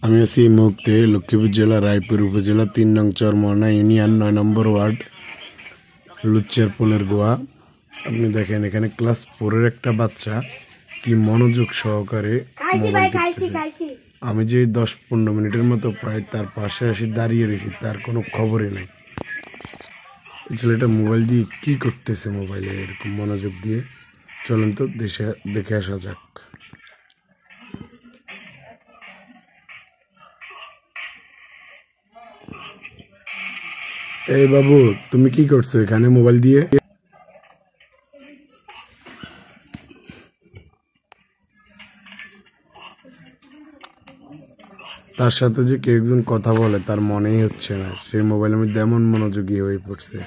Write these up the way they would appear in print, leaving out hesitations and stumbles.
আমি আছি এই মুহূর্তে লক্ষ্মীপুর জেলা রায়পুর উপজেলা ৩ নং চরমোহনা ইউনিয়ন ৯ নম্বর ওয়ার্ড লুচ্চার পোলের গোয়া। আপনি দেখেন এখানে ক্লাস 4-এর একটা বাচ্চা কি মনোযোগ সহকারে মোবাইল টিপতেছে। আমি যে ১০-১৫ মিনিটের মতো প্রায় তার পাশে এসে দাঁড়িয়ে রয়েছি, তার কোনো খবরই নাই। ছেলেটা মোবাইল দিয়ে কি করতেছে, মোবাইলে এরকম মনোযোগ দিয়ে। চলেন তো দেখে আসা যাক। এই বাবু, তুমি কি করছো এখানে মোবাইল দিয়ে? তার সাথে যে কেউ একজন কথা বলে তার মনেই হচ্ছে না, সে মোবাইলের মধ্যে এমন মনোযোগী হয়ে পড়ছে।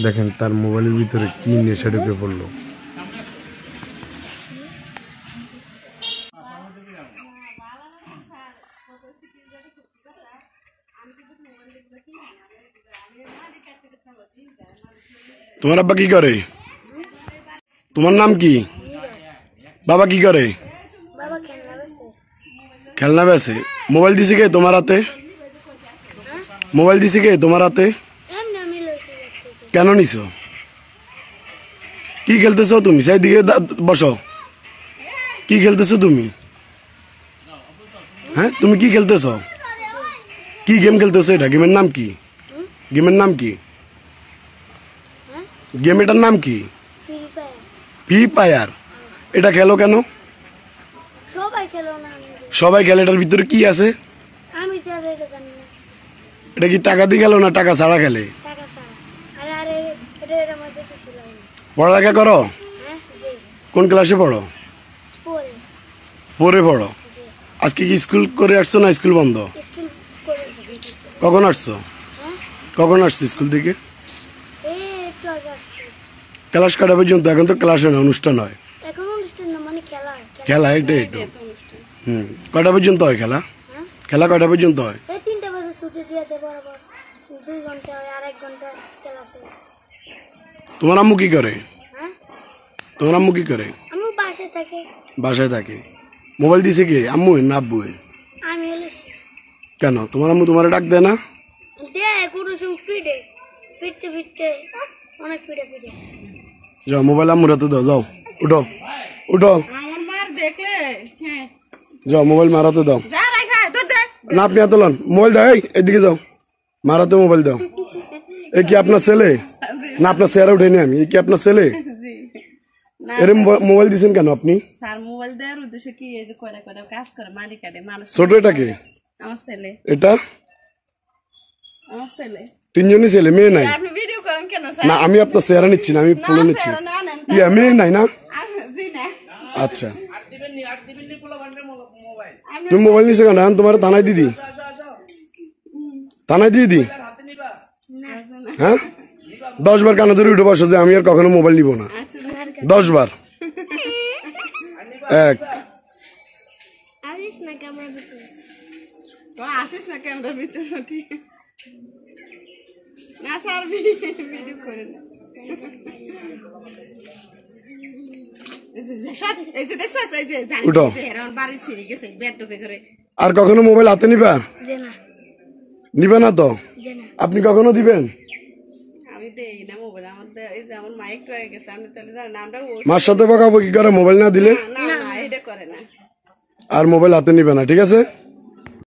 দেখেন তার মোবাইলের ভিতরে কি নেশা ঢুকে পড়লো। তোমার আব্বা কি করে? তোমার নাম কি? বাবা কি করে? খেলনা বেছে। মোবাইল দিছে কে তোমার হাতে? মোবাইল দিছে কে তোমার হাতে? কেন নিছো? কি খেলতেছো তুমি? সেই দিকে বসো। কি খেলতেছো তুমি? হ্যাঁ, তুমি কি খেলতেছো? কি গেম খেলতেছো? এটা গেমের নাম কি? গেমের নাম কি? গেম এটার নাম কি? Free fire. এটা খেলো কেন? সবাই খেলে। এটার ভিতরে কি আছে? এটা কি টাকা দিয়ে খেলো না টাকা ছাড়া খেলে? পড়ালেখা করো? কোন ক্লাসে পড়ো? পড়ে পড়ো। আজকে কি স্কুল করে আসছো না স্কুল বন্ধ? কখন আসছো? কখন আসছো স্কুল থেকে? ক্লাস কটা পর্যন্ত? এখন তো ক্লাস হয় না, অনুষ্ঠান হয়। খেলা এটাই তো। কটা পর্যন্ত হয় খেলা? খেলা কটা পর্যন্ত হয়? তোমার আম্মু কি করে? তোমার আম্মু কি করে? বাসায় থাকে। মোবাইল দিছে কে? আম্মু না আব্বু? কেন তোমার আম্মু তোমার ডাক দেয় না? যাও মোবাইল আম্মুর হাতে দাও। যাও উঠো উঠো। যাও মোবাইল মারাতে দাও। না আপনি হাতে লন, মোবাইল দাও। এদিকে যাও, মারাতে মোবাইল দাও। এ কি আপনার ছেলে? না আপনার চেহারা উঠেনি আমি। এ কি আপনার ছেলে? এরকম মোবাইল দিছেন কেন আপনি? স্যার মোবাইল দেওয়ার উদ্দেশ্য কি? এই যে কয়টা কয়টা কাজ করে, মাটি কাটে মানুষ। ছোট এটাকে? আমার ছেলে। এটা আমার ছেলে। তিনজনই ছেলে, মেয়ে নাই? আপনি ভিডিও করেন কেন স্যার? না আমি আপনার চেহারা নিচ্ছি না, আমি ফুলে নিচ্ছি। ইয়া মেয়ে নাই না? জি না। আচ্ছা তুমি মোবাইল নিছো কেন? এখন তোমার থানায় দিদি, থানায় দিয়ে দি। হ্যাঁ 10 বার কানে ধরে উঠে বসো যে আমি আর কখনো মোবাইল নিব না। 10 বার। 1 আসিস না ক্যামেরার ভিতরে। ঠিক না স্যার, ভিডিও করেন। আর কখনো মোবাইল হাতে নিবা? নিবে না তো? আপনি কখনো দিবেন? আমি দেই না মোবাইল। আমার মা একটু আগে গেছে, আমি তাহলে নামটা মার সাথে বকাবকি করে মোবাইল না দিলে? না এটা করে না। আর মোবাইল হাতে নিবে না, ঠিক আছে?